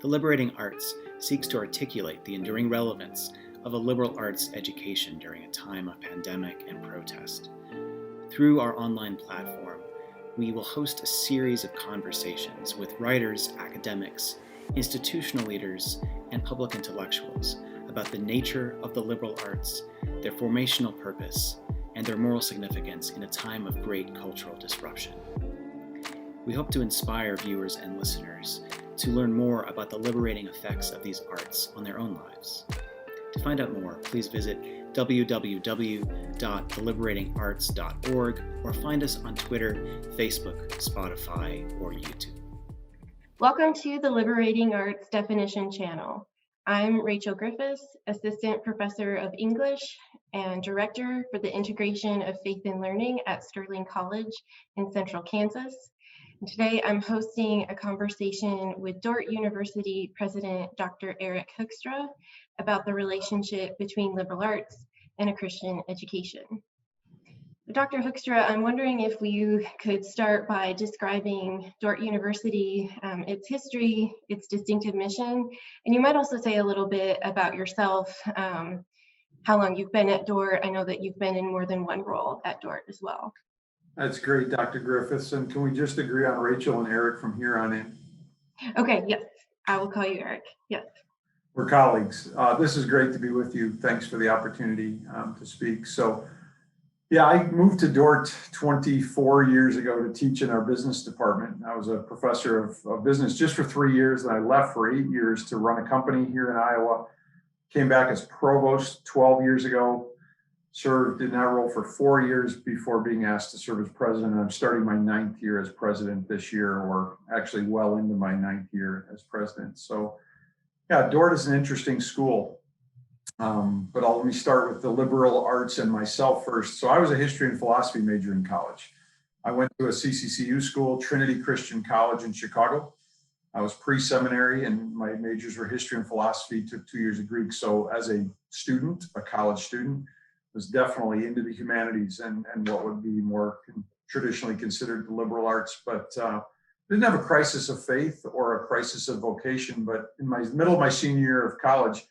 The Liberating Arts seeks to articulate the enduring relevance of a liberal arts education during a time of pandemic and protest. Through our online platform, we will host a series of conversations with writers, academics, institutional leaders, and public intellectuals about the nature of the liberal arts, their formational purpose, and their moral significance in a time of great cultural disruption. We hope to inspire viewers and listeners to learn more about the liberating effects of these arts on their own lives. To find out more, please visit www.theliberatingarts.org or find us on Twitter, Facebook, Spotify, or YouTube. Welcome to the Liberating Arts Definition Channel. I'm Rachel Griffis, Assistant Professor of English and Director for the Integration of Faith and Learning at Sterling College in Central Kansas. And today I'm hosting a conversation with Dordt University President Dr. Erik Hoekstra about the relationship between liberal arts and a Christian education. Dr. Hoekstra, I'm wondering if you could start by describing Dordt University, its history, its distinctive mission, and you might also say a little bit about yourself, how long you've been at Dordt. I know that you've been in more than one role at Dordt as well. That's great, Dr. Griffiths. And can we just agree on Rachel and Erik from here on in? Okay, yes, I will call you Erik, yes. We're colleagues. This is great to be with you. Thanks for the opportunity to speak. So, yeah, I moved to Dordt 24 years ago to teach in our business department. I was a professor of business just for 3 years, and I left for 8 years to run a company here in Iowa. Came back as provost 12 years ago, served in that role for 4 years before being asked to serve as president. And I'm starting my 9th year as president this year, or actually well into my 9th year as president. So, yeah, Dordt is an interesting school. But let me start with the liberal arts and myself first. So I was a history and philosophy major in college. I went to a CCCU school, Trinity Christian College in Chicago. I was pre-seminary and my majors were history and philosophy, took 2 years of Greek. So as a student, a college student, was definitely into the humanities and what would be more traditionally considered the liberal arts, but didn't have a crisis of faith or a crisis of vocation. But in my middle of my senior year of college,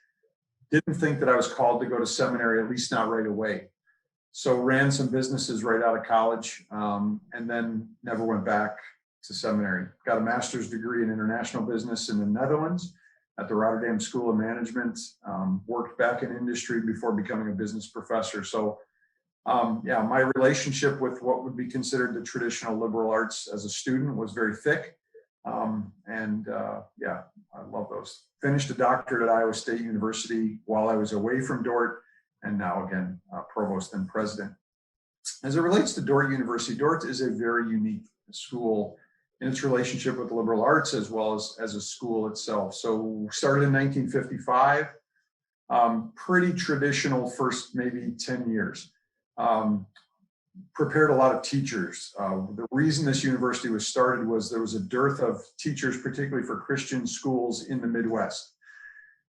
didn't think that I was called to go to seminary, at least not right away. So ran some businesses right out of college, and then never went back to seminary. Got a master's degree in international business in the Netherlands at the Rotterdam School of Management, worked back in industry before becoming a business professor. So yeah, my relationship with what would be considered the traditional liberal arts as a student was very thick. Yeah, I love those. Finished a doctorate at Iowa State University while I was away from Dordt, and now again, provost and president. As it relates to Dordt University, Dordt is a very unique school in its relationship with liberal arts as well as a school itself. So started in 1955, pretty traditional first maybe 10 years. Prepared a lot of teachers. The reason this university was started was there was a dearth of teachers, particularly for Christian schools in the Midwest.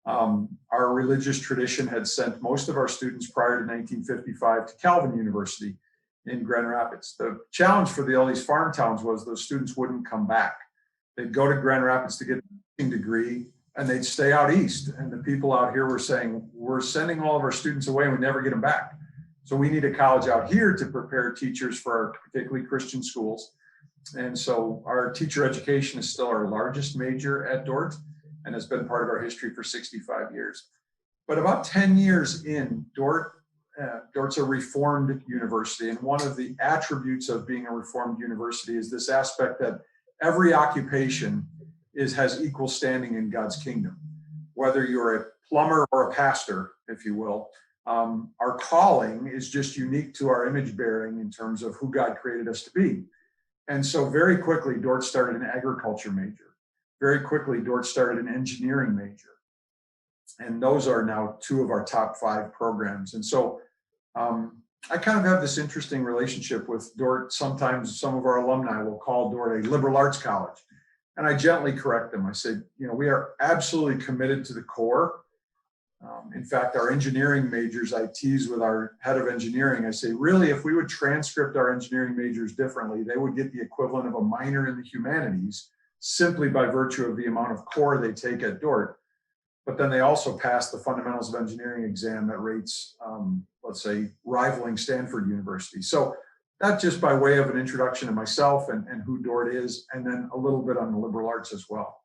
Our religious tradition had sent most of our students prior to 1955 to Calvin University in Grand Rapids. The challenge for all these farm towns was those students wouldn't come back. They'd go to Grand Rapids to get a teaching degree and they'd stay out east. And the people out here were saying, we're sending all of our students away and we never get them back. So we need a college out here to prepare teachers for our particularly Christian schools. And so our teacher education is still our largest major at Dordt and has been part of our history for 65 years. But about 10 years in, Dordt's a reformed university. And one of the attributes of being a reformed university is this aspect that every occupation has equal standing in God's kingdom. Whether you're a plumber or a pastor, if you will, our calling is just unique to our image bearing in terms of who God created us to be. And so very quickly, Dordt started an agriculture major. Very quickly, Dordt started an engineering major. And those are now 2 of our top 5 programs. And so I kind of have this interesting relationship with Dordt. Sometimes some of our alumni will call Dordt a liberal arts college. And I gently correct them. I say, we are absolutely committed to the core. In fact, our engineering majors, I tease with our head of engineering. I say, really, if we would transcript our engineering majors differently, they would get the equivalent of a minor in the humanities simply by virtue of the amount of core they take at Dordt. But then they also pass the Fundamentals of Engineering exam that rates, let's say, rivaling Stanford University. So that's just by way of an introduction to myself and who Dordt is, and then a little bit on the liberal arts as well.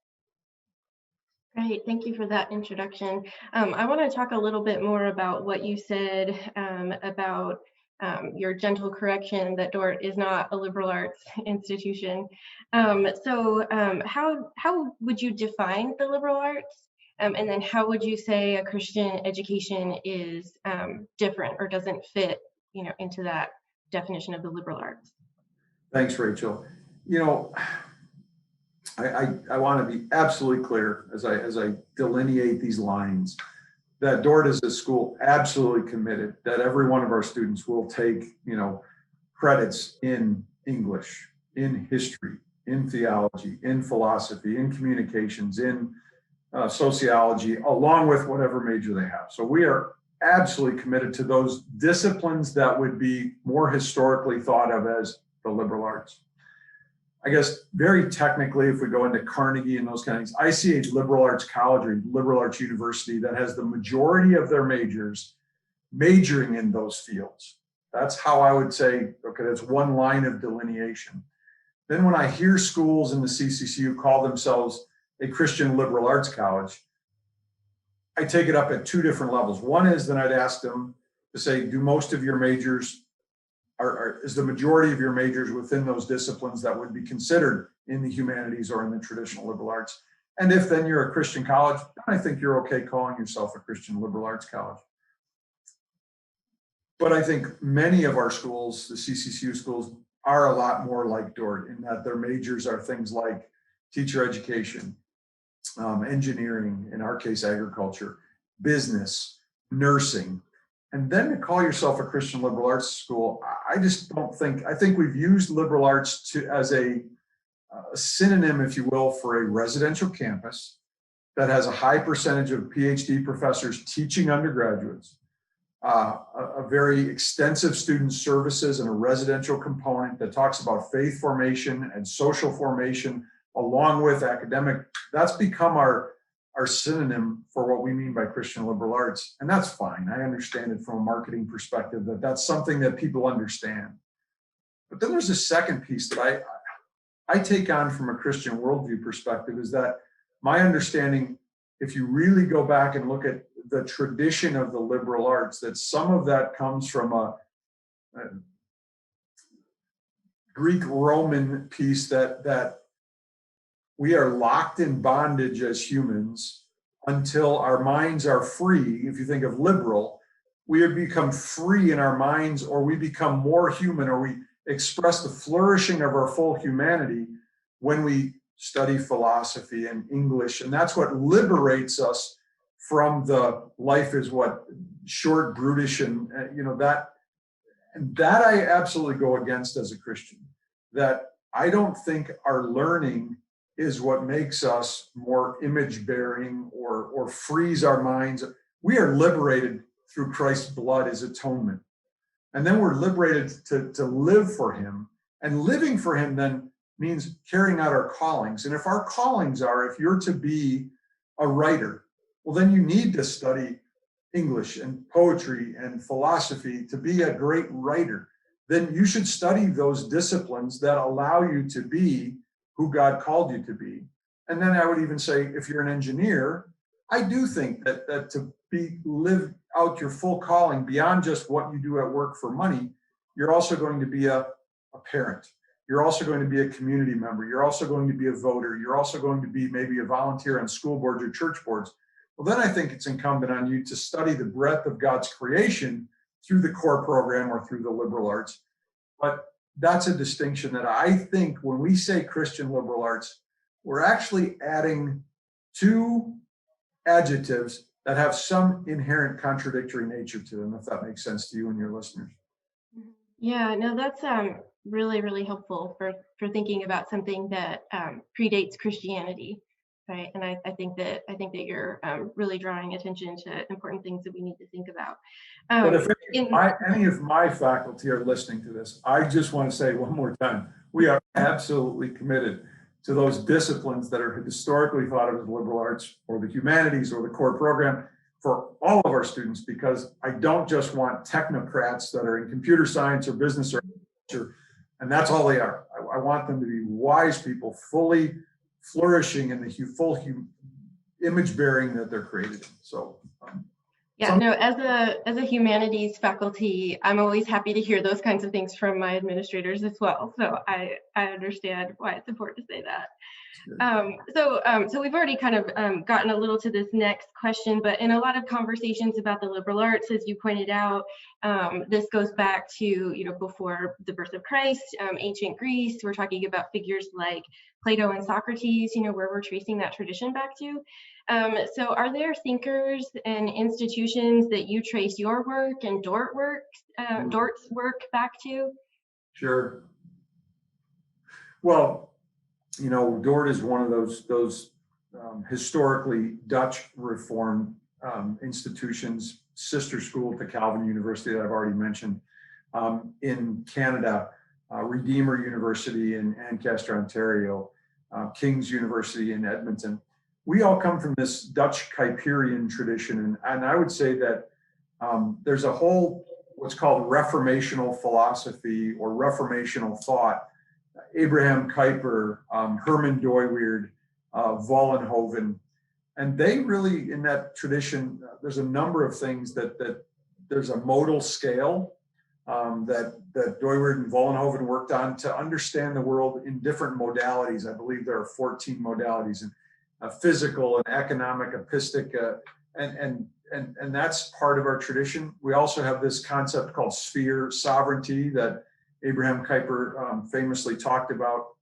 Great, thank you for that introduction. I want to talk a little bit more about what you said about your gentle correction that Dordt is not a liberal arts institution. How would you define the liberal arts? And then how would you say a Christian education is different or doesn't fit, into that definition of the liberal arts? Thanks, Rachel. I want to be absolutely clear as I delineate these lines that Dordt is a school absolutely committed that every one of our students will take, credits in English, in history, in theology, in philosophy, in communications, in sociology, along with whatever major they have. So we are absolutely committed to those disciplines that would be more historically thought of as the liberal arts. I guess very technically, if we go into Carnegie and those kind of things, I see a liberal arts college or liberal arts university that has the majority of their majors majoring in those fields. That's how I would say, okay, that's one line of delineation. Then when I hear schools in the CCCU call themselves a Christian liberal arts college, I take it up at two different levels. One is then I'd ask them to say, do most of your majors is the majority of your majors within those disciplines that would be considered in the humanities or in the traditional liberal arts? And if then you're a Christian college, then I think you're okay calling yourself a Christian liberal arts college. But I think many of our schools, the CCCU schools, are a lot more like Dordt in that their majors are things like teacher education, engineering, in our case, agriculture, business, nursing. And then to call yourself a Christian liberal arts school, I just don't think, I think we've used liberal arts as a synonym, if you will, for a residential campus that has a high percentage of PhD professors teaching undergraduates, a very extensive student services and a residential component that talks about faith formation and social formation along with academic. That's become our synonym for what we mean by Christian liberal arts. And that's fine. I understand it from a marketing perspective that that's something that people understand. But then there's a second piece that I take on from a Christian worldview perspective is that my understanding, if you really go back and look at the tradition of the liberal arts, that some of that comes from a Greek-Roman piece that we are locked in bondage as humans until our minds are free. If you think of liberal, we have become free in our minds, or we become more human, or we express the flourishing of our full humanity when we study philosophy and English. And that's what liberates us from the life is what short, brutish, and that I absolutely go against as a Christian. That I don't think our learning is what makes us more image bearing or frees our minds. We are liberated through Christ's blood as atonement. And then we're liberated to live for him. And living for him then means carrying out our callings. And if our callings are, if you're to be a writer, well, then you need to study English and poetry and philosophy to be a great writer. Then you should study those disciplines that allow you to be who God called you to be. And then I would even say, if you're an engineer, I do think that to live out your full calling beyond just what you do at work for money, you're also going to be a parent. You're also going to be a community member. You're also going to be a voter. You're also going to be maybe a volunteer on school boards or church boards. Well, then I think it's incumbent on you to study the breadth of God's creation through the core program or through the liberal arts. But that's a distinction that I think when we say Christian liberal arts, we're actually adding two adjectives that have some inherent contradictory nature to them, if that makes sense to you and your listeners. Yeah, no, that's really, really helpful for thinking about something that predates Christianity, right? And I think that you're really drawing attention to important things that we need to think about. But if any of my faculty are listening to this, I just want to say one more time, we are absolutely committed to those disciplines that are historically thought of as liberal arts or the humanities or the core program for all of our students, because I don't just want technocrats that are in computer science or business or and that's all they are. I want them to be wise people, fully flourishing in the full image bearing that they're created in. So yeah, no, as a humanities faculty, I'm always happy to hear those kinds of things from my administrators as well. So I understand why it's important to say that. So we've already kind of gotten a little to this next question, but in a lot of conversations about the liberal arts, as you pointed out, this goes back to, you know, before the birth of Christ, ancient Greece. We're talking about figures like Plato and Socrates, you know, where we're tracing that tradition back to. So are there thinkers and institutions that you trace your work and Dordt's work back to? Sure. Well, you know, Dordt is one of those historically Dutch Reformed institutions, sister school to Calvin University that I've already mentioned. In Canada, Redeemer University in Ancaster, Ontario, King's University in Edmonton. We all come from this Dutch Kuyperian tradition, and I would say that there's a whole what's called Reformational philosophy or Reformational thought. Abraham Kuyper, Herman Dooyeweerd, Vollenhoven, and they really, in that tradition, there's a number of things that there's a modal scale that Dooyeweerd and Vollenhoven worked on to understand the world in different modalities. I believe there are 14 modalities, and physical and economic, epistic, and that's part of our tradition. We also have this concept called sphere sovereignty that Abraham Kuyper famously talked about.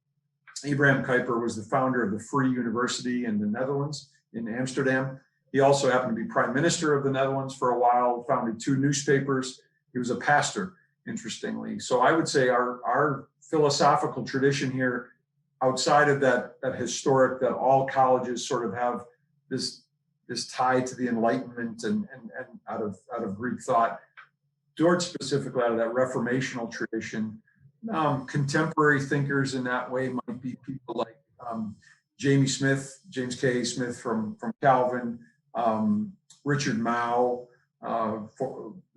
Abraham Kuyper was the founder of the Free University in the Netherlands, in Amsterdam. He also happened to be prime minister of the Netherlands for a while, founded 2 newspapers. He was a pastor, interestingly. So I would say our philosophical tradition here, outside of that historic, that all colleges sort of have this tie to the Enlightenment and out of Greek thought. Dordt specifically out of that Reformational tradition. Contemporary thinkers in that way might be people like James K. Smith from Calvin, Richard Mao,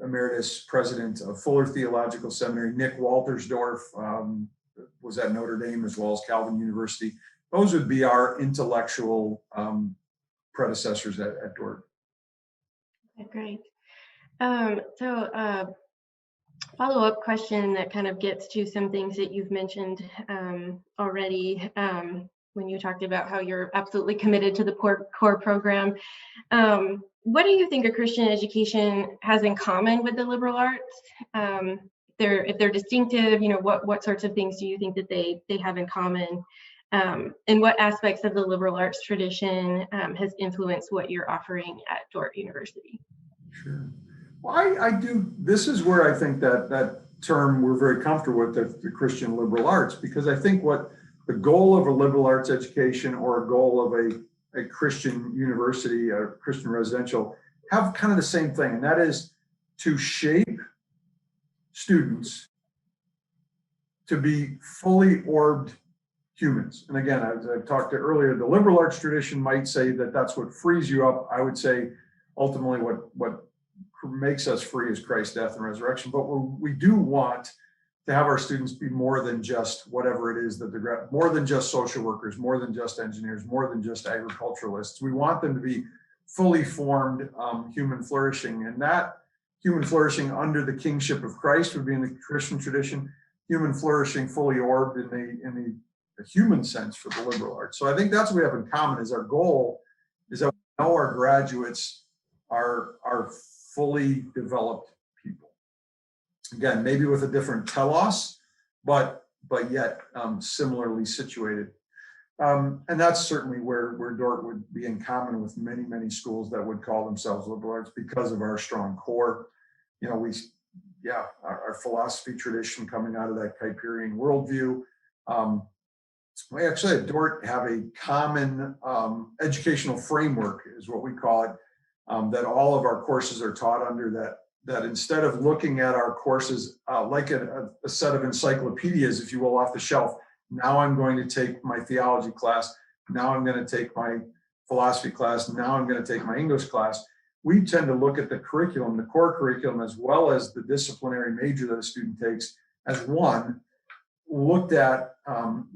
emeritus president of Fuller Theological Seminary, Nick Waltersdorf was at Notre Dame as well as Calvin University. Those would be our intellectual predecessors at Dordt. Okay, great. Follow-up question that kind of gets to some things that you've mentioned already when you talked about how you're absolutely committed to the core program. What do you think a Christian education has in common with the liberal arts? If they're distinctive, you know, what sorts of things do you think that they have in common? And what aspects of the liberal arts tradition has influenced what you're offering at Dordt University? Sure. Well, I do. This is where I think that term we're very comfortable with, the Christian liberal arts, because I think what the goal of a liberal arts education or a goal of a Christian university, a Christian residential, have kind of the same thing, and that is to shape students to be fully orbed humans. And again, as I talked to earlier, the liberal arts tradition might say that that's what frees you up. I would say ultimately what makes us free is Christ's death and resurrection. But we do want to have our students be more than just whatever it is that they're, more than just social workers, more than just engineers, more than just agriculturalists. We want them to be fully formed human flourishing, and that human flourishing under the kingship of Christ would be in the Christian tradition. Human flourishing fully orbed in the human sense for the liberal arts. So I think that's what we have in common. Is our goal is that we know our graduates are fully developed people. Again, maybe with a different telos, but yet similarly situated. And that's certainly where Dordt would be in common with many schools that would call themselves liberal arts because of our strong core. You know, our philosophy tradition coming out of that Kuyperian worldview. We actually at Dordt have a common educational framework, is what we call it, that all of our courses are taught under, that instead of looking at our courses like a set of encyclopedias, if you will, off the shelf, Now I'm going to take my theology class. Now I'm going to take my philosophy class. Now I'm going to take my English class. We tend to look at the curriculum, the core curriculum, as well as the disciplinary major that a student takes as one, looked at,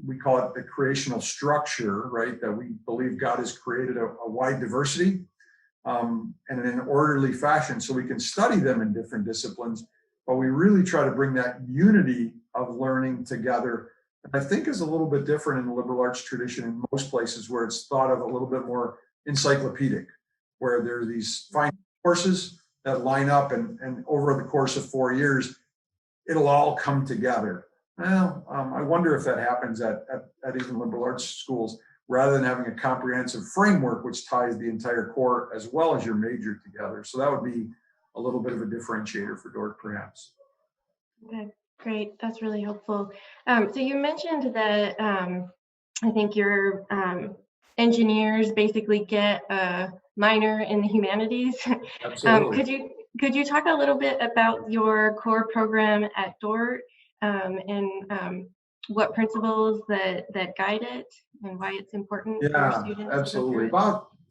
we call it the creational structure, right? That we believe God has created a wide diversity and in an orderly fashion so we can study them in different disciplines, but we really try to bring that unity of learning together. And I think is a little bit different in the liberal arts tradition in most places where it's thought of a little bit more encyclopedic, where there are these fine courses that line up and over the course of 4 years, it'll all come together. Well, I wonder if that happens at even liberal arts schools, rather than having a comprehensive framework which ties the entire core as well as your major together. So that would be a little bit of a differentiator for Dordt, perhaps. Okay, great. That's really helpful. So you mentioned that I think your engineers basically get a minor in the humanities. Absolutely. Could you talk a little bit about your core program at Dordt and what principles that guide it and why it's important for students? Absolutely.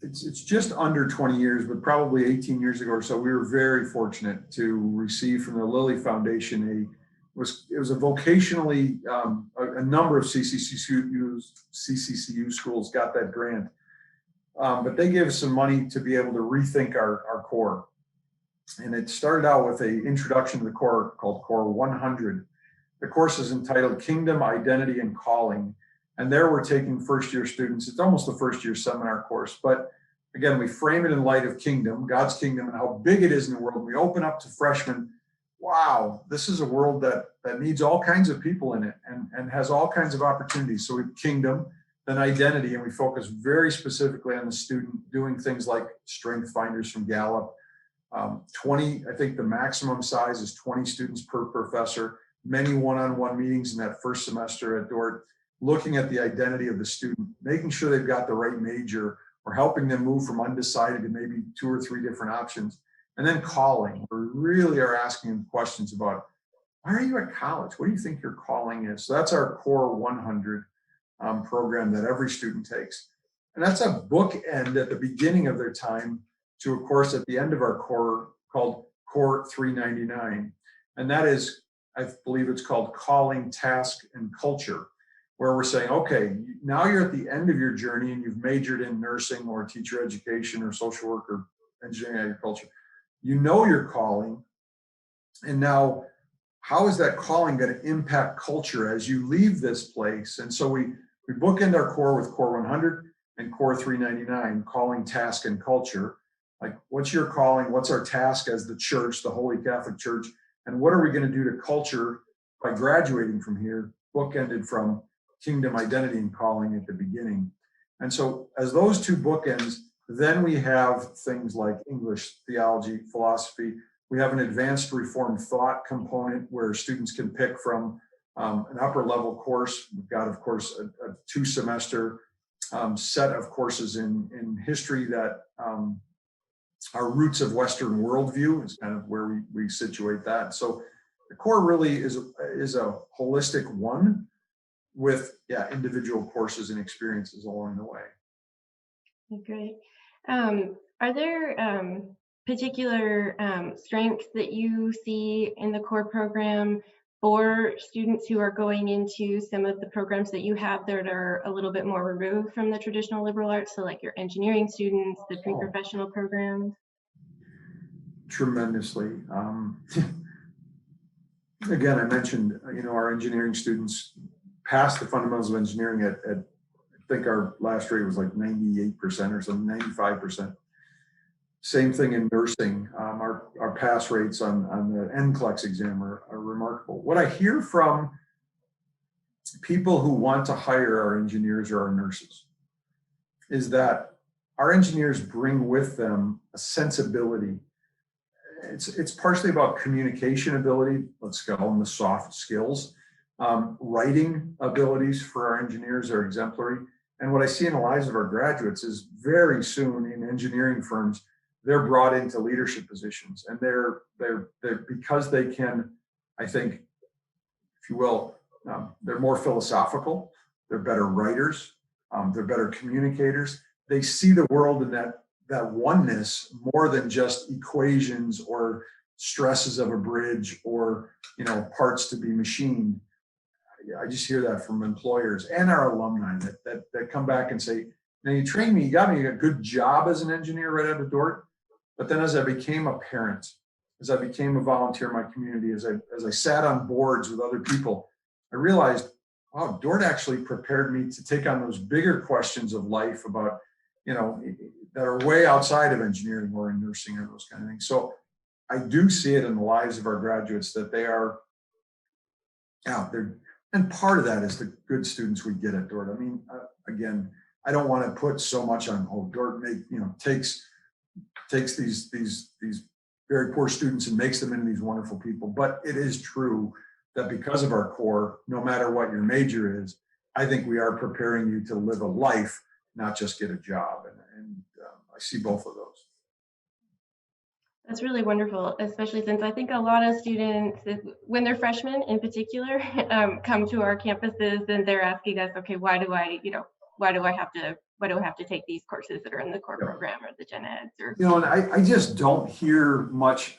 It's just under 20 years, but probably 18 years ago or so, we were very fortunate to receive from the Lilly Foundation it was a vocationally a number of CCCU schools got that grant, but they gave us some money to be able to rethink our core, and it started out with an introduction to the core called Core 100. The course is entitled Kingdom, Identity, and Calling. And there we're taking first-year students. It's almost a first-year seminar course. But again, we frame it in light of kingdom, God's kingdom, and how big it is in the world. We open up to freshmen. Wow, this is a world that needs all kinds of people in it and has all kinds of opportunities. So we have kingdom, then identity, and we focus very specifically on the student doing things like strength finders from Gallup. 20, I think the maximum size is 20 students per professor. Many one-on-one meetings in that first semester at Dordt, looking at the identity of the student, making sure they've got the right major, or helping them move from undecided to maybe 2 or 3 different options. And then calling, we really are asking them questions about, why are you at college? What do you think your calling is? So that's our Core 100 program that every student takes. And that's a bookend at the beginning of their time to a course at the end of our core called Core 399. And that is, I believe it's called Calling, Task, and Culture, where we're saying, okay, now you're at the end of your journey and you've majored in nursing or teacher education or social work or engineering agriculture. You know your calling. And now, how is that calling going to impact culture as you leave this place? And so we bookend our core with Core 100 and Core 399, Calling, Task, and Culture. Like, what's your calling? What's our task as the church, the Holy Catholic Church? And what are we going to do to culture by graduating from here, bookended from kingdom, identity, and calling at the beginning. And so as those two bookends, then we have things like English, theology, philosophy. We have an advanced Reformed thought component where students can pick from an upper level course. We've got, of course, a 2-semester set of courses in history that our roots of Western worldview is kind of where we situate that. So the core really is a holistic one with individual courses and experiences along the way. Great. Are there particular strengths that you see in the core program for students who are going into some of the programs that you have that are a little bit more removed from the traditional liberal arts? So like your engineering students, the pre-professional programs? Tremendously. Again, I mentioned, our engineering students passed the fundamentals of engineering at I think our last rate was like 98% or something, 95%. Same thing in nursing. Our pass rates on the NCLEX exam are remarkable. What I hear from people who want to hire our engineers or our nurses is that our engineers bring with them a sensibility. It's partially about communication ability, let's go on the soft skills. Writing abilities for our engineers are exemplary. And what I see in the lives of our graduates is very soon in engineering firms, they're brought into leadership positions, and they're because they can, I think, if you will, they're more philosophical. they're better writers, they're better communicators. They see the world in that oneness more than just equations or stresses of a bridge or, parts to be machined. I just hear that from employers and our alumni that come back and say, now you trained me, you got me a good job as an engineer right out of Dordt. But then as I became a parent, as I became a volunteer in my community, as I sat on boards with other people, I realized, wow, Dordt actually prepared me to take on those bigger questions of life about, that are way outside of engineering or in nursing or those kind of things. So I do see it in the lives of our graduates that they are out there. And part of that is the good students we get at Dordt. I mean, again, I don't want to put so much on, Dordt takes these very poor students and makes them into these wonderful people. But it is true that because of our core, no matter what your major is, I think we are preparing you to live a life, not just get a job. And I see both of those. That's really wonderful, especially since I think a lot of students, when they're freshmen in particular, come to our campuses and they're asking us, okay, why do I have to take these courses that are in the core program or the gen eds? Or and I just don't hear much.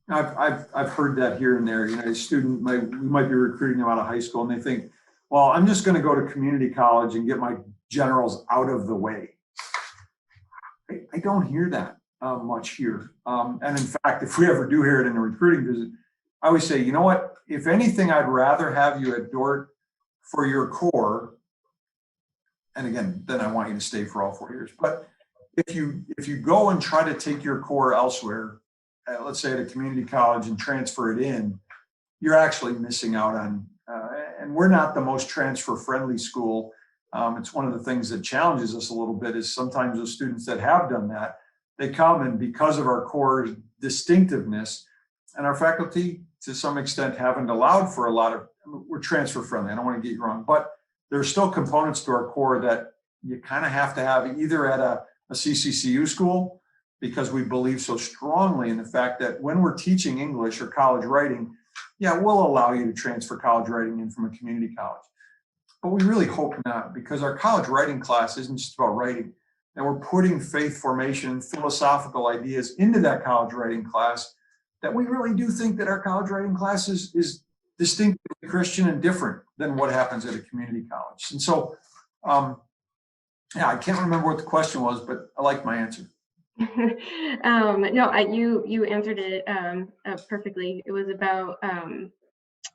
I've heard that here and there. A student we might be recruiting them out of high school, and they think, well, I'm just going to go to community college and get my generals out of the way. I don't hear that much here. And in fact, if we ever do hear it in a recruiting visit, I always say, you know what? If anything, I'd rather have you at Dordt for your core. And again, then I want you to stay for all 4 years. But if you go and try to take your core elsewhere, let's say at a community college, and transfer it in, you're actually missing out on. And we're not the most transfer-friendly school. It's one of the things that challenges us a little bit is sometimes those students that have done that, they come and because of our core distinctiveness, and our faculty to some extent haven't allowed for a lot of, we're transfer-friendly, I don't want to get you wrong, but there's still components to our core that you kind of have to have either at a CCCU school, because we believe so strongly in the fact that when we're teaching English or college writing, we'll allow you to transfer college writing in from a community college. But we really hope not, because our college writing class isn't just about writing. And we're putting faith formation, philosophical ideas into that college writing class, that we really do think that our college writing class is distinctly Christian and different than what happens at a community college. And so, I can't remember what the question was, but I like my answer. No, you answered it perfectly. It was about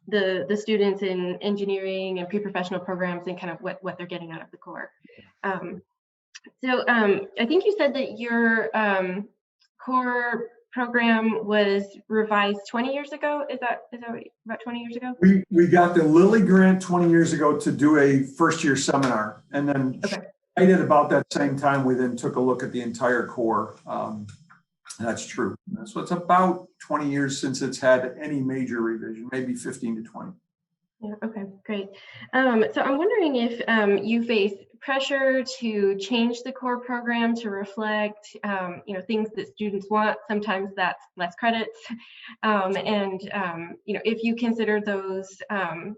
the students in engineering and pre-professional programs and kind of what they're getting out of the core. So I think you said that your core program was revised 20 years ago. Is that about 20 years ago? We got the Lilly grant 20 years ago to do a first year seminar, and then I did about that same time. We then took a look at the entire core. That's true. So it's about 20 years since it's had any major revision, maybe 15 to 20. Yeah, okay, great. So I'm wondering if you face pressure to change the core program to reflect, things that students want. Sometimes that's less credits, and if you consider those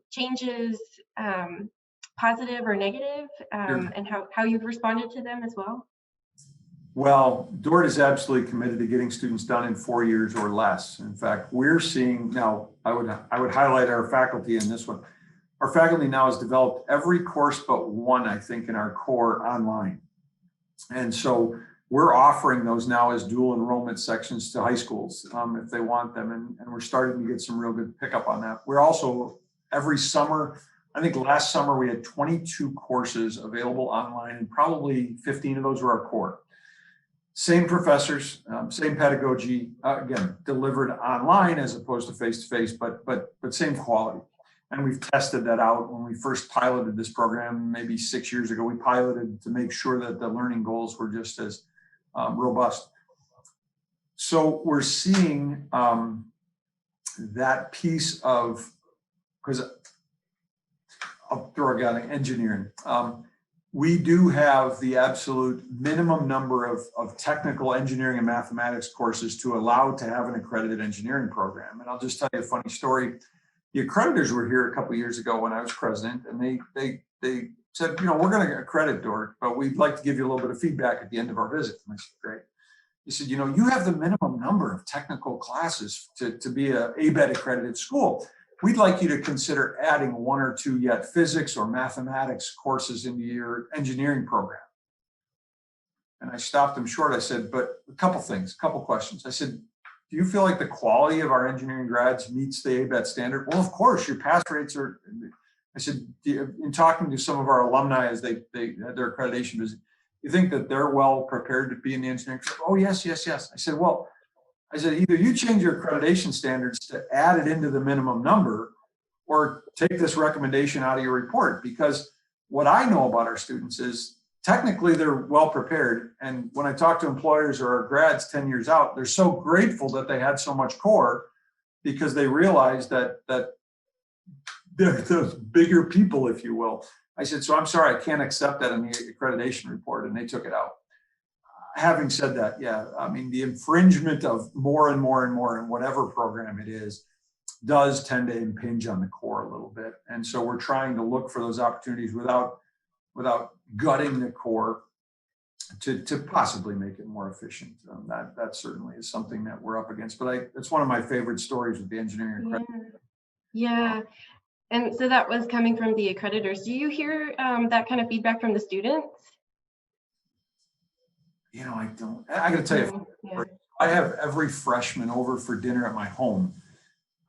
changes positive or negative, and how you've responded to them as well. Well, Dordt is absolutely committed to getting students done in 4 years or less. In fact, we're seeing now, I would highlight our faculty in this one. Our faculty now has developed every course but one, I think, in our core online. And so we're offering those now as dual enrollment sections to high schools if they want them. And we're starting to get some real good pickup on that. We're also every summer, I think last summer we had 22 courses available online, and probably 15 of those were our core. Same professors, same pedagogy, again, delivered online as opposed to face-to-face, but same quality. And we've tested that out. When we first piloted this program, maybe 6 years ago, we piloted to make sure that the learning goals were just as robust. So we're seeing that piece of, because I'll throw out engineering. We do have the absolute minimum number of technical engineering and mathematics courses to allow to have an accredited engineering program. And I'll just tell you a funny story. the accreditors were here a couple of years ago when I was president, and they said, we're going to accredit Dordt, but we'd like to give you a little bit of feedback at the end of our visit. And I said, great. He said, you have the minimum number of technical classes to be a ABET accredited school. We'd like you to consider adding one or two yet physics or mathematics courses into your engineering program. And I stopped him short. I said, but a couple questions. I said, do you feel like the quality of our engineering grads meets the ABET standard? Well, of course, your pass rates are. I said, in talking to some of our alumni as they had their accreditation visit, you think that they're well prepared to be in the engineering? Oh, yes. I said, well, either you change your accreditation standards to add it into the minimum number or take this recommendation out of your report, because what I know about our students is technically they're well prepared. And when I talk to employers or our grads 10 years out, they're so grateful that they had so much core, because they realize that they're those bigger people, if you will. I said, so I'm sorry, I can't accept that in the accreditation report, and they took it out. Having said that, yeah, I mean, the infringement of more and more and more in whatever program it is does tend to impinge on the core a little bit. And so we're trying to look for those opportunities without gutting the core to possibly make it more efficient. That certainly is something that we're up against. But it's one of my favorite stories with the engineering accreditation. Yeah. And so that was coming from the accreditors. Do you hear that kind of feedback from the students? I don't. I got to tell you, I have every freshman over for dinner at my home.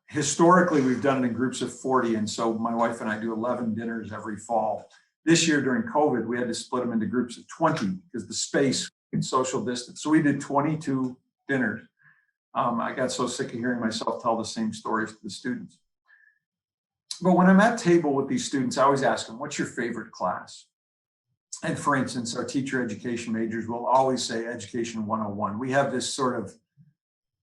Historically, we've done it in groups of 40. And so my wife and I do 11 dinners every fall. This year during COVID, we had to split them into groups of 20 because the space and social distance. So we did 22 dinners. I got so sick of hearing myself tell the same stories to the students. But when I'm at table with these students, I always ask them, what's your favorite class? And for instance, our teacher education majors will always say Education 101. We have this sort of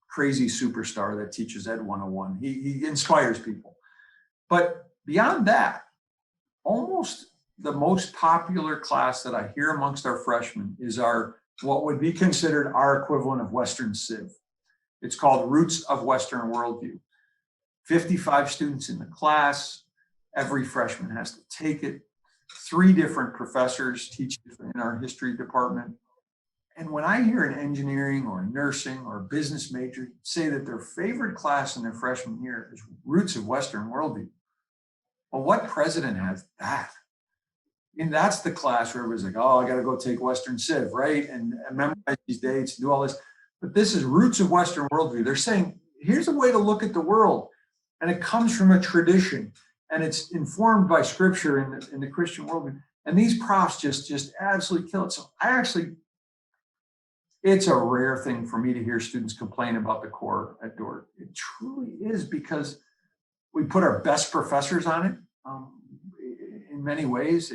crazy superstar that teaches Ed 101. He inspires people. But beyond that, almost the most popular class that I hear amongst our freshmen is what would be considered our equivalent of Western Civ. It's called Roots of Western Worldview. 55 students in the class. Every freshman has to take it. 3 different professors teach it in our history department. And when I hear an engineering or nursing or business major say that their favorite class in their freshman year is Roots of Western Worldview, well, what president has that? I mean, that's the class where everybody's like, oh, I got to go take Western Civ, right? And memorize these dates and do all this. But this is Roots of Western Worldview. They're saying, here's a way to look at the world. And it comes from a tradition, and it's informed by scripture in the Christian worldview. And these profs just absolutely kill it. So it's a rare thing for me to hear students complain about the core at Dordt. It truly is, because we put our best professors on it. In many ways,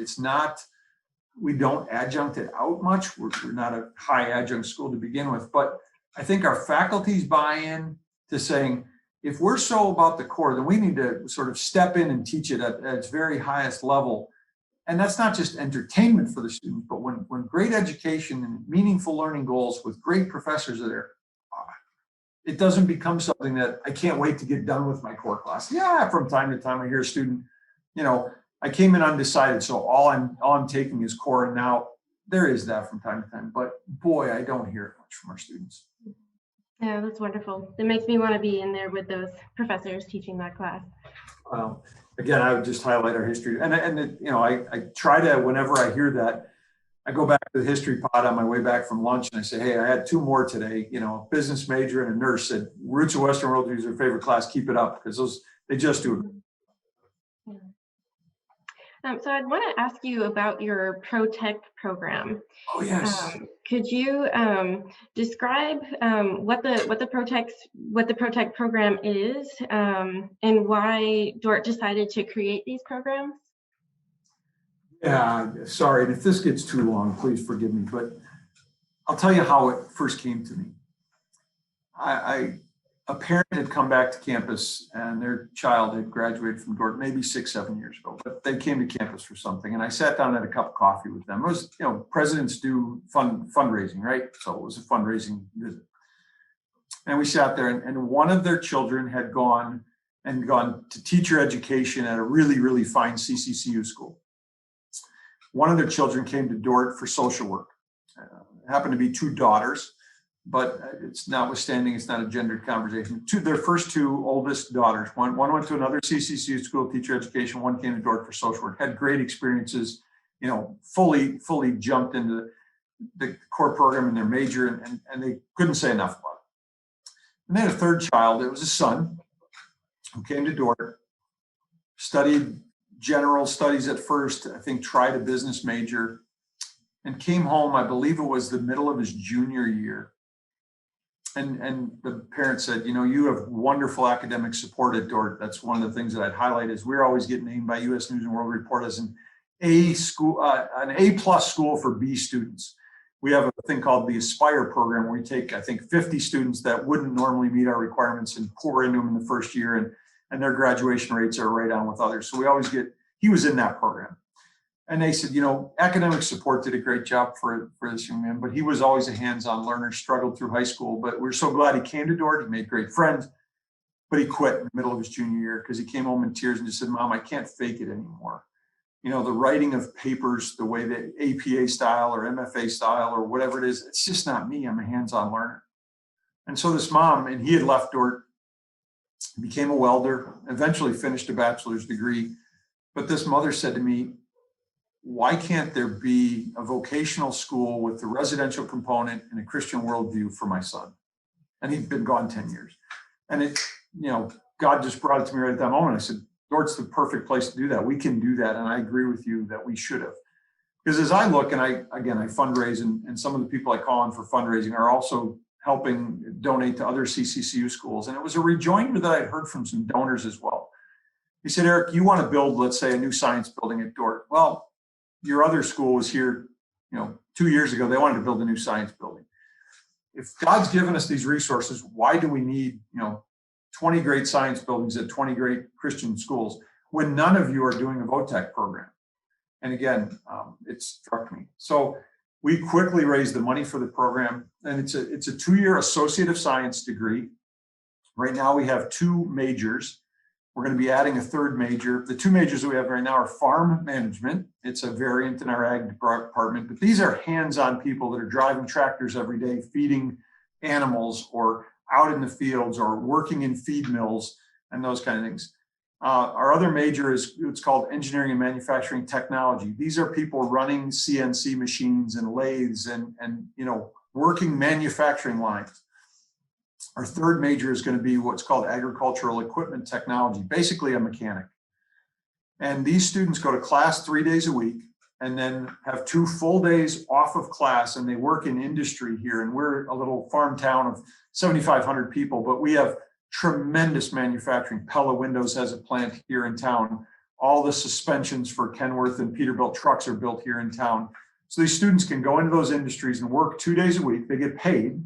we don't adjunct it out much. We're not a high adjunct school to begin with, but I think our faculties buy in to saying, if we're so about the core, then we need to sort of step in and teach it at its very highest level. And that's not just entertainment for the students, but when great education and meaningful learning goals with great professors are there, it doesn't become something that I can't wait to get done with my core class. Yeah, from time to time I hear a student, I came in undecided, so all I'm taking is core. And now there is that from time to time, but boy, I don't hear it much from our students. Yeah, that's wonderful. It makes me want to be in there with those professors teaching that class. Well, again, I would just highlight our history, and I try to, whenever I hear that, I go back to the history pod on my way back from lunch, and I say, hey, I had 2 more today. A business major and a nurse said Roots of Western Worldview is their favorite class. Keep it up, because they just do it. So I'd want to ask you about your ProTech program. Oh yes. Could you describe what the ProTech program is, and why Dordt decided to create these programs? Yeah, sorry, and if this gets too long, please forgive me, but I'll tell you how it first came to me. A parent had come back to campus and their child had graduated from Dordt maybe 6-7 years ago, but they came to campus for something. And I sat down and had a cup of coffee with them. It was, presidents do fundraising, right? So it was a fundraising visit. And we sat there, and one of their children had gone and gone to teacher education at a really, really fine CCCU school. One of their children came to Dordt for social work. Happened to be two daughters, but it's notwithstanding, it's not a gendered conversation. Their first two oldest daughters, one went to another CCCU school, teacher education, one came to Dordt for social work, had great experiences, fully jumped into the core program in their major, and they couldn't say enough about it. And they had a third child. It was a son who came to Dordt, studied general studies at first, I think tried a business major, and came home, I believe it was the middle of his junior year. And the parents said, you have wonderful academic support at Dordt. That's one of the things that I'd highlight is we're always getting named by U.S. News and World Report as an A school, an A+ school for B students. We have a thing called the Aspire program where we take, I think, 50 students that wouldn't normally meet our requirements and pour into them in the first year, and their graduation rates are right on with others. So we always he was in that program. And they said, academic support did a great job for this young man, but he was always a hands-on learner, struggled through high school. But we're so glad he came to Dordt. He made great friends, but he quit in the middle of his junior year because he came home in tears and just said, Mom, I can't fake it anymore. The writing of papers, the way that APA style or MFA style or whatever it is, it's just not me. I'm a hands-on learner. And so this mom, and he had left Dordt, became a welder, eventually finished a bachelor's degree. But this mother said to me, why can't there be a vocational school with the residential component and a Christian worldview for my son? And he'd been gone 10 years. And God just brought it to me right at that moment. I said, Dordt's the perfect place to do that. We can do that. And I agree with you that we should have. Because as I look, and I fundraise, and some of the people I call on for fundraising are also helping donate to other CCCU schools. And it was a rejoinder that I'd heard from some donors as well. He said, Eric, you want to build, let's say, a new science building at Dordt. Well, your other school was here, 2 years ago. They wanted to build a new science building. If God's given us these resources, why do we need, 20 great science buildings at 20 great Christian schools when none of you are doing a VOTEC program? And again, it struck me. So we quickly raised the money for the program, and it's a 2-year Associate of Science degree. Right now we have 2 majors. We're going to be adding a 3rd major. The 2 majors that we have right now are farm management. It's a variant in our ag department, but these are hands-on people that are driving tractors every day, feeding animals, or out in the fields, or working in feed mills and those kind of things. Our other major is it's called engineering and manufacturing technology. These are people running CNC machines and lathes and working manufacturing lines. Our 3rd major is going to be what's called agricultural equipment technology, basically a mechanic. And these students go to class 3 days a week and then have 2 full days off of class, and they work in industry here. And we're a little farm town of 7,500 people, but we have tremendous manufacturing. Pella Windows has a plant here in town. All the suspensions for Kenworth and Peterbilt trucks are built here in town. So these students can go into those industries and work 2 days a week. They get paid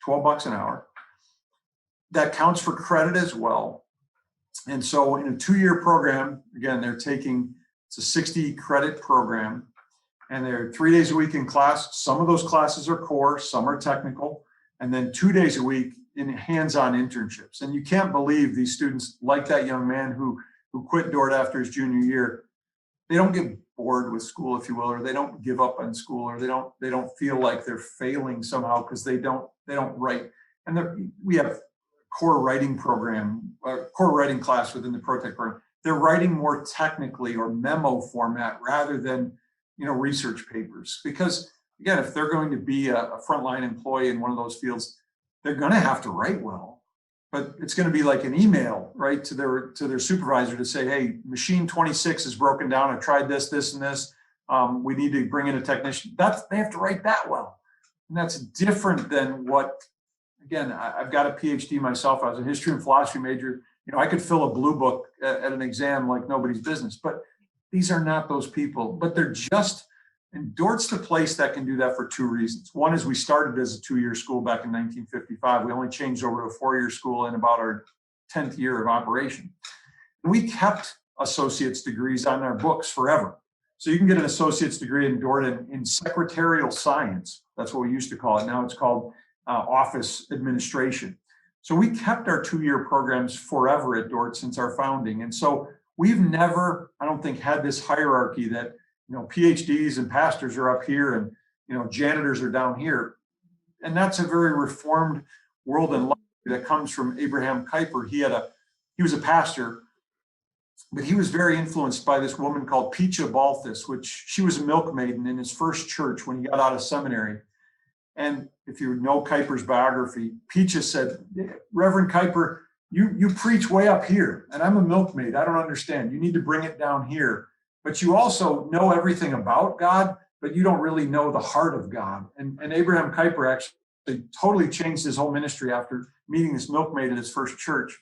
$12 an hour. That counts for credit as well. And so in a 2-year program, again, it's a 60 credit program, and they're 3 days a week in class. Some of those classes are core, some are technical, and then 2 days a week in hands-on internships. And you can't believe these students, like that young man who quit Dordt after his junior year, they don't get bored with school, if you will, or they don't give up on school, or they don't feel like they're failing somehow because they don't write. And we have core writing class within the ProTech program. They're writing more technically or memo format rather than research papers, because again, if they're going to be a frontline employee in one of those fields, they're going to have to write well. But it's going to be like an email, right, to their supervisor to say, hey, machine 26 is broken down. I've tried this, and this. We need to bring in a technician. They have to write that well. And that's different than what, again, I've got a PhD myself. I was a history and philosophy major. I could fill a blue book at an exam like nobody's business. But these are not those people. But they're just, and Dordt's the place that can do that for 2 reasons. One is we started as a 2-year school back in 1955. We only changed over to a 4-year school in about our 10th year of operation. And we kept associate's degrees on our books forever. So you can get an associate's degree in Dordt in secretarial science. That's what we used to call it. Now it's called office administration. So we kept our 2-year programs forever at Dordt since our founding. And so we've never, I don't think, had this hierarchy that, PhDs and pastors are up here and, janitors are down here. And that's a very reformed world and life that comes from Abraham Kuyper. He was a pastor, but he was very influenced by this woman called Picha Balthus, which she was a milkmaiden in his first church when he got out of seminary. And if you know Kuyper's biography, Picha said, Reverend Kuyper, you preach way up here, and I'm a milkmaid. I don't understand. You need to bring it down here. But you also know everything about God, but you don't really know the heart of God. And Abraham Kuyper actually totally changed his whole ministry after meeting this milkmaid at his first church.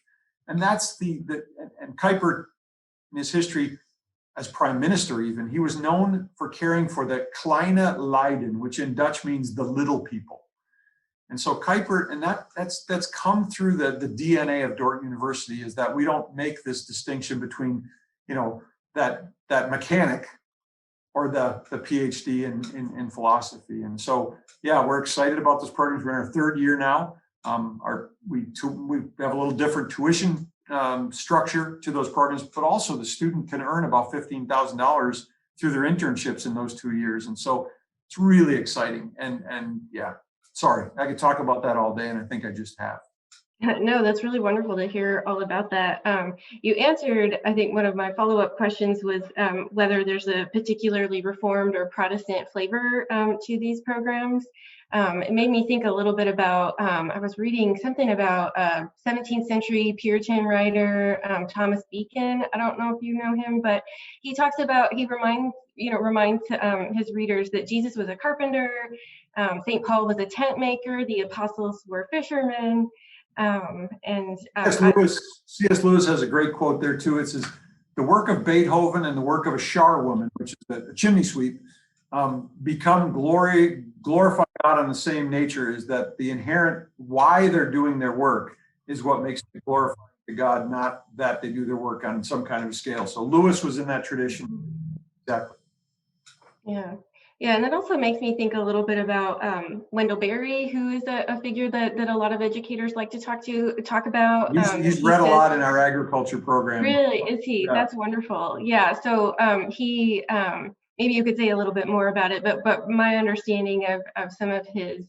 And that's and Kuyper, in his history as prime minister even, he was known for caring for the kleine Leiden, which in Dutch means the little people. And so Kuyper, and that's come through the DNA of Dordt University, is that we don't make this distinction between, that mechanic or the PhD in philosophy. And so, yeah, we're excited about this program. We're in our 3rd year now. We have a little different tuition structure to those programs, but also the student can earn about $15,000 through their internships in those 2 years. And so it's really exciting. And yeah, sorry, I could talk about that all day, and I think I just have. No, that's really wonderful to hear all about that. You answered, I think, one of my follow-up questions was whether there's a particularly Reformed or Protestant flavor to these programs. It made me think a little bit about, I was reading something about 17th century Puritan writer Thomas Beacon. I don't know if you know him, but he talks about, he reminds his readers that Jesus was a carpenter, St. Paul was a tent maker, the apostles were fishermen. C.S. Lewis has a great quote there too. It says, the work of Beethoven and the work of a charwoman, which is a chimney sweep, glorify God on the same nature, is that the inherent why they're doing their work is what makes it glorifying to God, not that they do their work on some kind of scale. So Lewis was in that tradition. Exactly. Yeah, and that also makes me think a little bit about Wendell Berry, who is a figure that a lot of educators like to talk about. He's read a lot in our agriculture program. Really, is he? Yeah. That's wonderful. Yeah, so he, maybe you could say a little bit more about it, but my understanding of some of his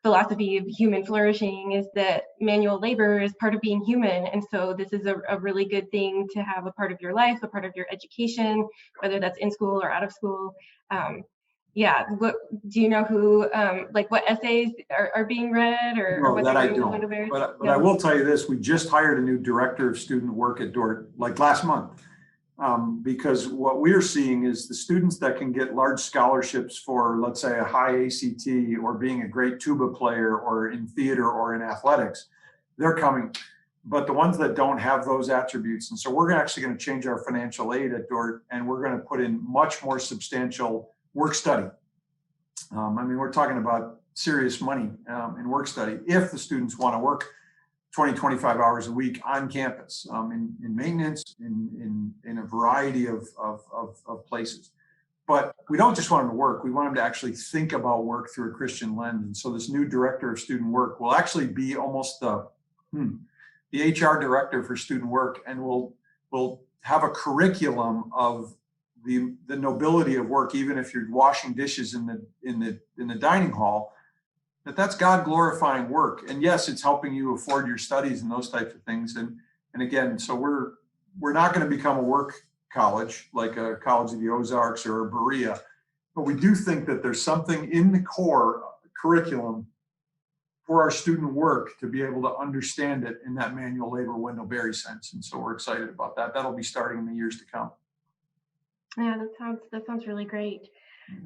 philosophy of human flourishing is that manual labor is part of being human. And so this is a really good thing to have a part of your life, a part of your education, whether that's in school or out of school. What do you know who, what essays are being read or what that I don't, but I will tell you this, we just hired a new director of student work at Dordt, last month. Because what we're seeing is the students that can get large scholarships for, let's say, a high ACT or being a great tuba player or in theater or in athletics, they're coming. But the ones that don't have those attributes, and so we're actually going to change our financial aid at Dordt, and we're going to put in much more substantial work study. We're talking about serious money in work study if the students want to work 20, 25 hours a week on campus, in maintenance, in a variety of places. But we don't just want them to work, we want them to actually think about work through a Christian lens. And so this new director of student work will actually be almost the HR director for student work, and will have a curriculum of the nobility of work, even if you're washing dishes in the dining hall. That's God glorifying work. And yes, it's helping you afford your studies and those types of things. And again, so we're not going to become a work college like a College of the Ozarks or a Berea, but we do think that there's something in the core curriculum for our student work to be able to understand it in that manual labor Wendell Berry sense. And so we're excited about that. That'll be starting in the years to come. Yeah, that sounds really great.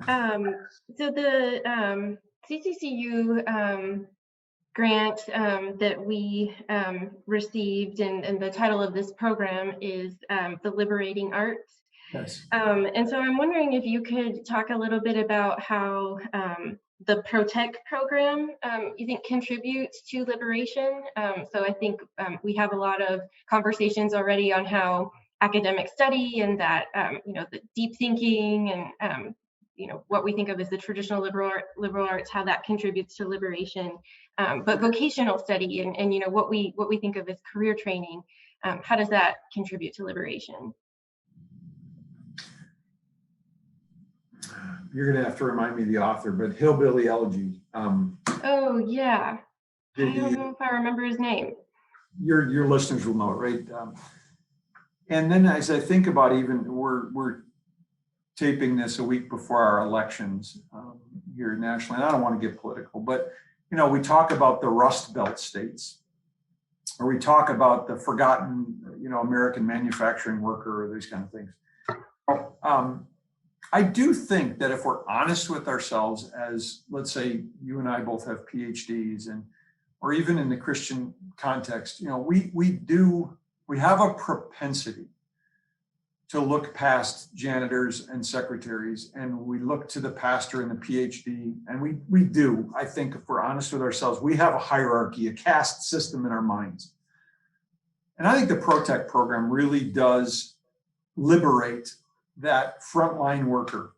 So the CCCU grant that we received, and the title of this program is The Liberating Arts. Yes. And so I'm wondering if you could talk a little bit about how the Protect program you think contributes to liberation. So I think we have a lot of conversations already on how academic study and that the deep thinking and what we think of as the traditional liberal arts, how that contributes to liberation. But vocational study and what we think of as career training, how does that contribute to liberation? You're going to have to remind me the author, but Hillbilly Elegy. Oh yeah, I don't know if I remember his name. Your listeners will know it, right? And then as I think about, even we're taping this a week before our elections here nationally. And I don't want to get political, but we talk about the Rust Belt states, or we talk about the forgotten, American manufacturing worker, or these kind of things. I do think that if we're honest with ourselves, as let's say you and I both have PhDs, or even in the Christian context, we have a propensity to look past janitors and secretaries, and we look to the pastor and the PhD, and we do. I think if we're honest with ourselves, we have a hierarchy, a caste system in our minds. And I think the ProTech program really does liberate that frontline worker.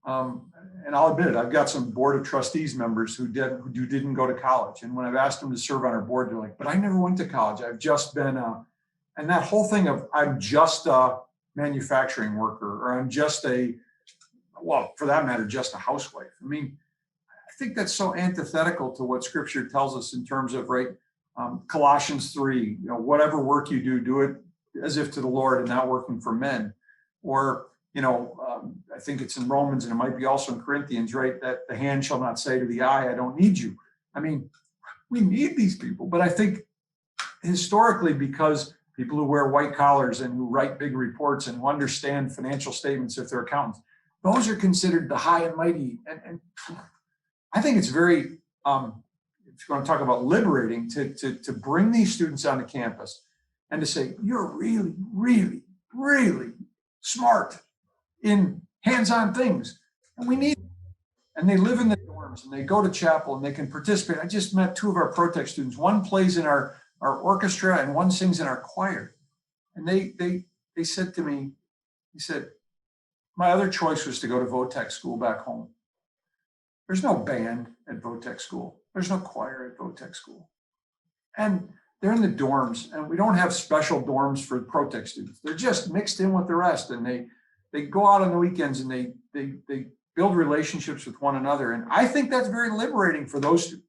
And I'll admit it, I've got some board of trustees members who didn't go to college. And when I've asked them to serve on our board, they're like, but I never went to college. I've just been and that whole thing of I'm just a manufacturing worker, or I'm just for that matter, just a housewife. I mean, I think that's so antithetical to what Scripture tells us in terms of, right, Colossians 3, whatever work you do, do it as if to the Lord and not working for men. Or, I think it's in Romans, and it might be also in Corinthians, right, that the hand shall not say to the eye, I don't need you. I mean, we need these people. But I think historically, because people who wear white collars and who write big reports and who understand financial statements if they're accountants, those are considered the high and mighty. And I think it's very, if you want to talk about liberating, to bring these students onto campus and to say, you're really, really, really smart in hands-on things. And we need them. And they live in the dorms, and they go to chapel, and they can participate. I just met two of our ProTech students. One plays in our orchestra, and one sings in our choir. And they said to me, he said, my other choice was to go to VOTech school back home. There's no band at VOTech school. There's no choir at VOTech school. And they're in the dorms, and we don't have special dorms for ProTech students. They're just mixed in with the rest, and they go out on the weekends, and they build relationships with one another. And I think that's very liberating for those students.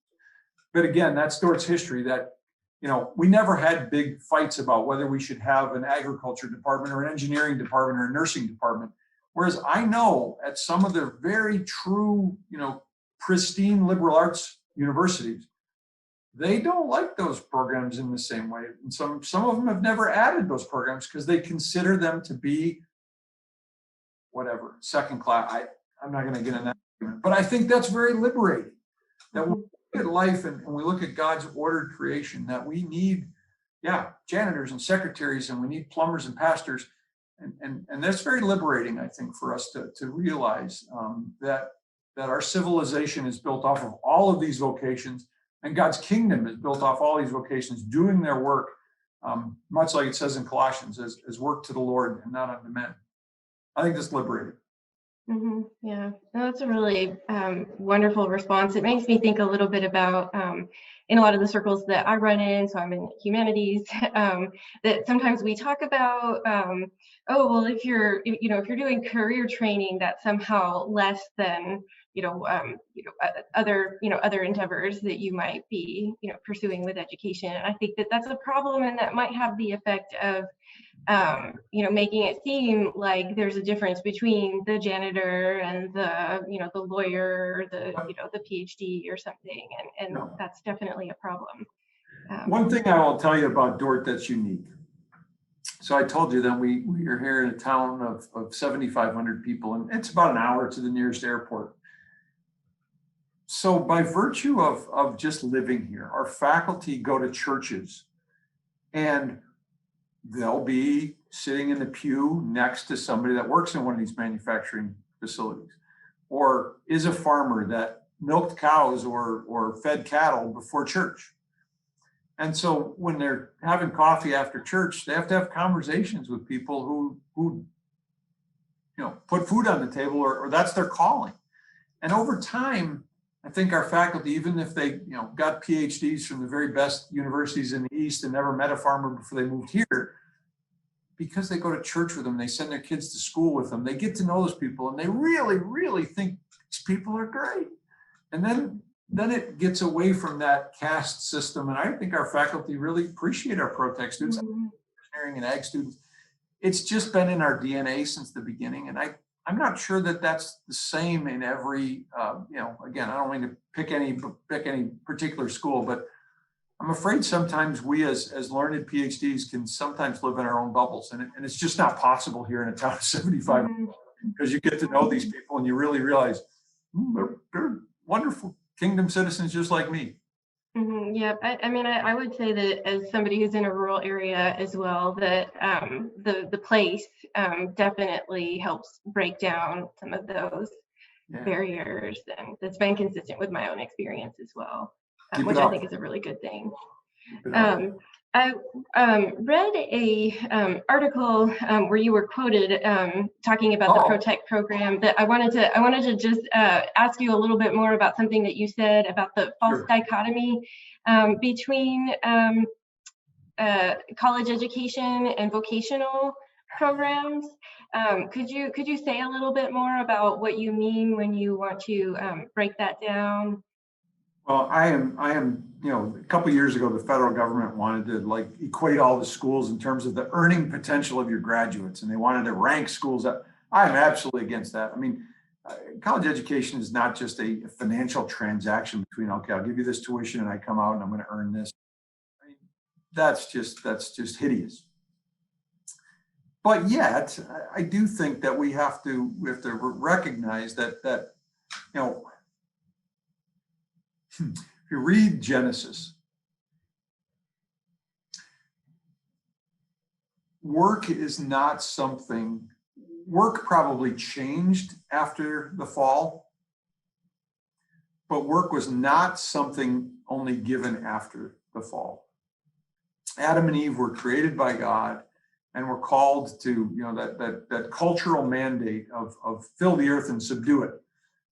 But again, that's Dordt's history, that we never had big fights about whether we should have an agriculture department or an engineering department or a nursing department. Whereas I know at some of the very true, pristine liberal arts universities, they don't like those programs in the same way. And some of them have never added those programs because they consider them to be whatever, second class. I'm not going to get in that argument, but I think that's very liberating. That when we look at life and we look at God's ordered creation, that we need, janitors and secretaries, and we need plumbers and pastors. And that's very liberating, I think, for us to realize that our civilization is built off of all of these vocations, and God's kingdom is built off all these vocations, doing their work, much like it says in Colossians, as work to the Lord and not unto men. I think that's liberating. Mm-hmm. Yeah, no, that's a really wonderful response. It makes me think a little bit about in a lot of the circles that I run in, so I'm in humanities, that sometimes we talk about, if you're doing career training, that's somehow less than other endeavors that you might be pursuing with education. And I think that that's a problem, and that might have the effect of making it seem like there's a difference between the janitor and the lawyer, or the PhD or something, and No. that's definitely a problem. One thing I will tell you about Dordt that's unique. So I told you that we are here in a town of 7,500 people, and it's about an hour to the nearest airport. So by virtue of just living here, our faculty go to churches, and they'll be sitting in the pew next to somebody that works in one of these manufacturing facilities, or is a farmer that milked cows or fed cattle before church. And so when they're having coffee after church, they have to have conversations with people who put food on the table, or that's their calling. And over time, I think our faculty, even if they, got PhDs from the very best universities in the East and never met a farmer before they moved here, because they go to church with them, they send their kids to school with them, they get to know those people, and they really, really think these people are great. And then it gets away from that caste system. And I think our faculty really appreciate our pro-tech students, engineering and ag students. It's just been in our DNA since the beginning. And I'm not sure that that's the same in every, again, I don't mean to pick any particular school, but I'm afraid sometimes we as learned PhDs can sometimes live in our own bubbles. And it's just not possible here in a town of 75, because you get to know these people and you really realize they're wonderful kingdom citizens just like me. Yeah, I mean, I would say that as somebody who's in a rural area as well, that the place definitely helps break down some of those barriers, and that's been consistent with my own experience as well, which I think is a really good thing. I read a article where you were quoted talking about the pro-tech program, that I wanted to just ask you a little bit more about something that you said about the false dichotomy between college education and vocational programs. Could you say a little bit more about what you mean when you want to break that down? Well, I am, a couple of years ago, the federal government wanted to equate all the schools in terms of the earning potential of your graduates, and they wanted to rank schools up. I'm absolutely against that. I mean, college education is not just a financial transaction between, okay, I'll give you this tuition and I come out and I'm going to earn this. I mean, that's just hideous. But yet, I do think that we have to recognize that if you read Genesis, work probably changed after the fall, but work was not something only given after the fall. Adam and Eve were created by God and were called to, that cultural mandate of fill the earth and subdue it.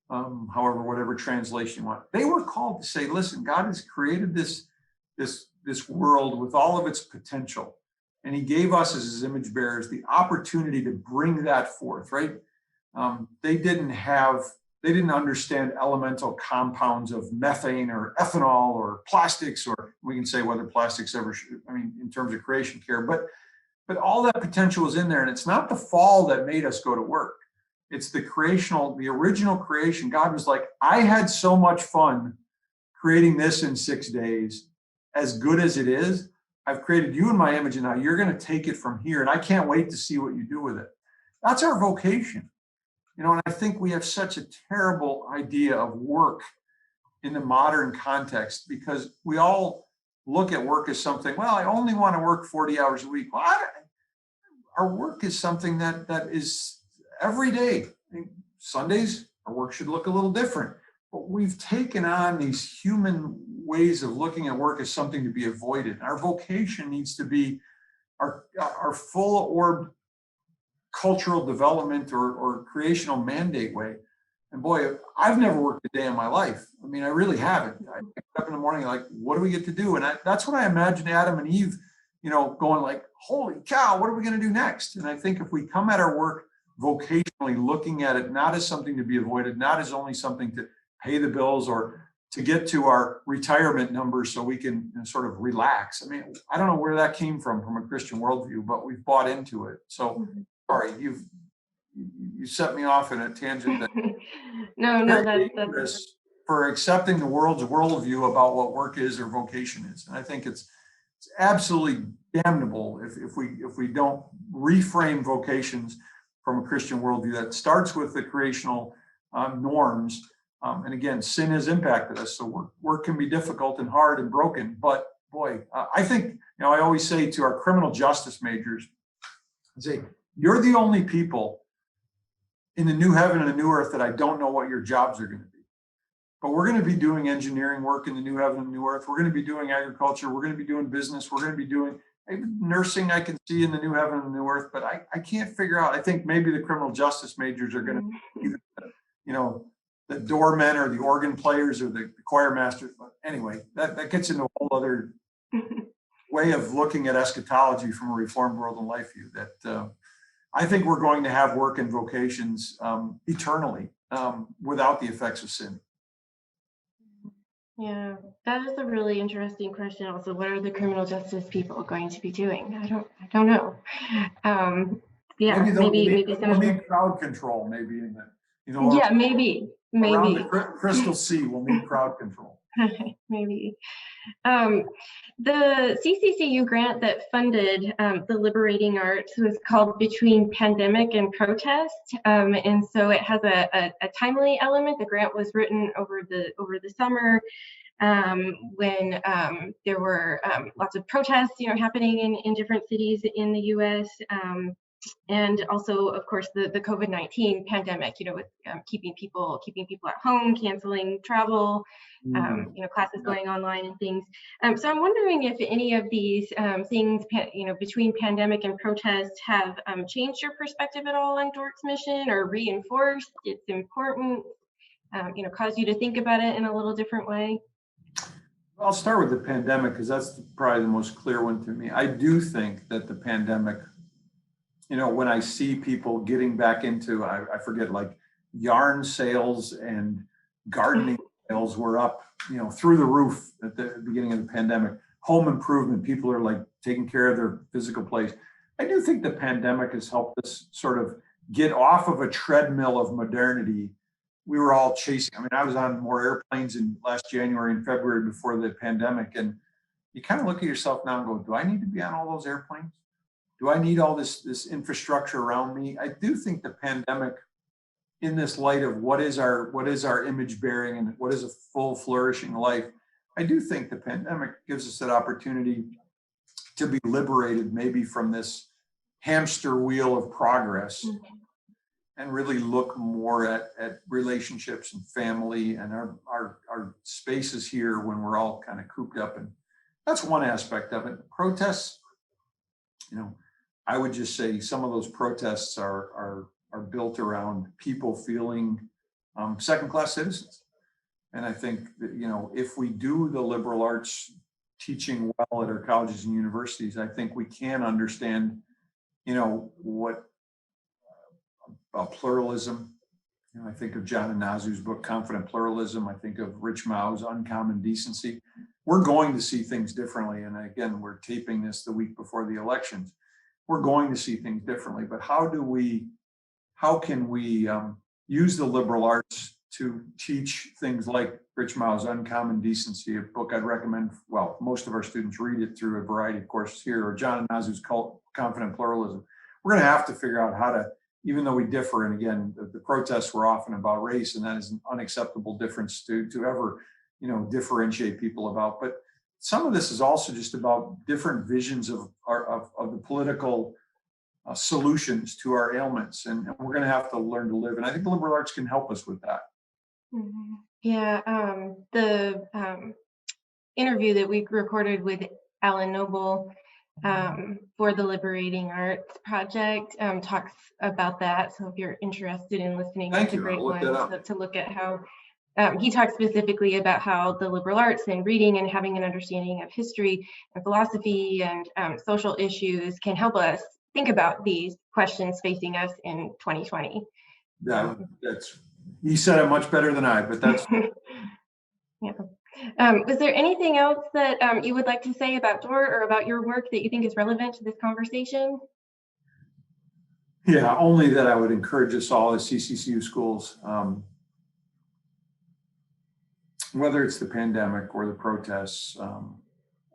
However, whatever translation you want. They were called to say, listen, God has created this world with all of its potential. And he gave us as his image bearers the opportunity to bring that forth, right? They didn't understand elemental compounds of methane or ethanol or plastics, or we can say whether plastics ever should, in terms of creation care, but all that potential was in there. And it's not the fall that made us go to work. It's the original creation. God was like, I had so much fun creating this in 6 days. As good as it is, I've created you in my image, and now you're going to take it from here. And I can't wait to see what you do with it. That's our vocation. And I think we have such a terrible idea of work in the modern context, because we all look at work as something, well, I only want to work 40 hours a week. Well, our work is something that is every day. Sundays, our work should look a little different. But we've taken on these human ways of looking at work as something to be avoided. Our vocation needs to be our full-orbed cultural development or creational mandate way. And boy, I've never worked a day in my life. I really haven't. I wake up in the morning like, what do we get to do? And that's what I imagine Adam and Eve, going like, holy cow, what are we going to do next? And I think if we come at our work vocationally, looking at it not as something to be avoided, not as only something to pay the bills or to get to our retirement numbers so we can sort of relax. I don't know where that came from a Christian worldview, but we've bought into it. So sorry, you set me off in a tangent that no, that's for accepting the world's worldview about what work is or vocation is. And I think it's absolutely damnable if we don't reframe vocations from a Christian worldview that starts with the creational norms. And again, sin has impacted us. So work can be difficult and hard and broken. But boy, I think, I always say to our criminal justice majors, I say, you're the only people in the new heaven and the new earth that I don't know what your jobs are going to be. But we're going to be doing engineering work in the new heaven and new earth. We're going to be doing agriculture. We're going to be doing business. We're going to be doing nursing. I can see in the new heaven and the new earth, but I can't figure out. I think maybe the criminal justice majors are going to be the doormen or the organ players or the choir masters. But anyway, that gets into a whole other way of looking at eschatology from a Reformed world and life view that I think we're going to have work in vocations eternally without the effects of sin. Yeah, that is a really interesting question. Also, what are the criminal justice people going to be doing? I don't know. Yeah, maybe some we'll need crowd control. Maybe in the, yeah, maybe around the Crystal Sea, we'll need crowd control. Maybe. The CCCU grant that funded the liberating arts was called Between Pandemic and Protest, and so it has a timely element. The grant was written over the summer when there were lots of protests, happening in different cities in the U.S. And also, of course, the COVID-19 pandemic, with keeping people at home, canceling travel, classes going online and things. So I'm wondering if any of these things, between pandemic and protest, have changed your perspective at all on Dordt's mission, or reinforced its importance, caused you to think about it in a little different way? I'll start with the pandemic because that's probably the most clear one to me. I do think that the pandemic, when I see people getting back into, I forget, like yarn sales and gardening sales were up, through the roof at the beginning of the pandemic. Home improvement, people are like taking care of their physical place. I do think the pandemic has helped us sort of get off of a treadmill of modernity. We were all chasing. I was on more airplanes in last January and February before the pandemic. And you kind of look at yourself now and go, do I need to be on all those airplanes? Do I need all this infrastructure around me? I do think the pandemic, in this light of what is our image bearing and what is a full flourishing life, I do think the pandemic gives us that opportunity to be liberated maybe from this hamster wheel of progress and really look more at relationships and family and our spaces here when we're all kind of cooped up. And that's one aspect of it. Protests, I would just say some of those protests are built around people feeling second-class citizens. And I think that, if we do the liberal arts teaching well at our colleges and universities, I think we can understand, what about pluralism. I think of John Inazu's book, Confident Pluralism. I think of Rich Mao's Uncommon Decency. We're going to see things differently. And again, we're taping this the week before the elections. We're going to see things differently, but how can we use the liberal arts to teach things like Rich Mao's Uncommon Decency, a book I'd recommend, well, most of our students read it through a variety of courses here, or John Inazu's Confident Pluralism. We're going to have to figure out how to, even though we differ, and again, the protests were often about race, and that is an unacceptable difference to ever, differentiate people about. But some of this is also just about different visions of the political solutions to our ailments, and we're going to have to learn to live. And I think the liberal arts can help us with that. Mm-hmm. Yeah, the interview that we recorded with Alan Noble for the Liberating Arts Project talks about that. So if you're interested in listening, that's a great one to look at how he talks specifically about how the liberal arts and reading and having an understanding of history and philosophy and social issues can help us think about these questions facing us in 2020. Yeah, he said it much better than I, but that's. Yeah. Was there anything else that you would like to say about Dordt or about your work that you think is relevant to this conversation? Yeah, only that I would encourage us all as CCCU schools, whether it's the pandemic or the protests,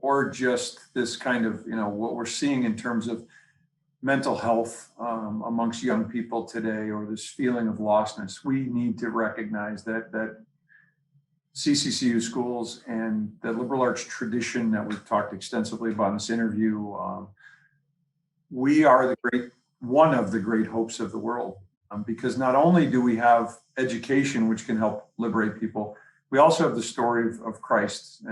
or just this kind of, what we're seeing in terms of mental health amongst young people today, or this feeling of lostness, we need to recognize that CCCU schools and the liberal arts tradition that we've talked extensively about in this interview, we are one of the great hopes of the world, because not only do we have education, which can help liberate people, we also have the story of Christ,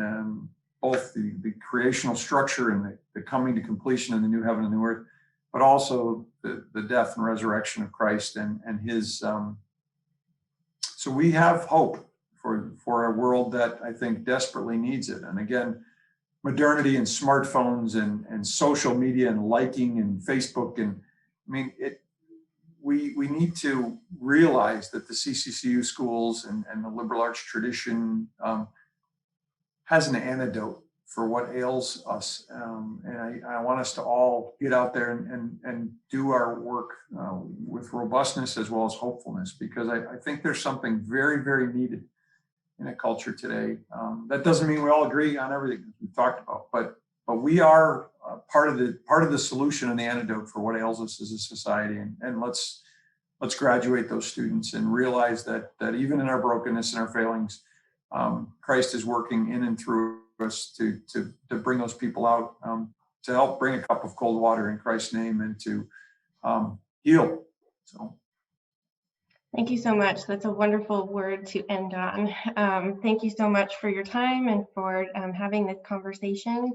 both the creational structure and the coming to completion of the new heaven and new earth, but also the death and resurrection of Christ and his So we have hope for a world that I think desperately needs it. And again, modernity and smartphones and social media and liking and Facebook, and I mean, we need to realize that the CCCU schools and the liberal arts tradition has an antidote for what ails us. And I want us to all get out there and do our work with robustness as well as hopefulness, because I think there's something very, very needed in a culture today. That doesn't mean we all agree on everything we've talked about, but we are part of the solution and the antidote for what ails us as a society. And let's graduate those students and realize that even in our brokenness and our failings, Christ is working in and through us to bring those people out, to help bring a cup of cold water in Christ's name and to heal. So. Thank you so much. That's a wonderful word to end on. Thank you so much for your time and for having this conversation.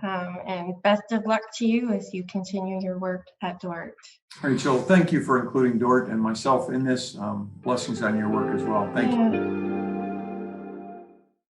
And best of luck to you as you continue your work at Dordt. Rachel, thank you for including Dordt and myself in this. Blessings on your work as well. Thank you.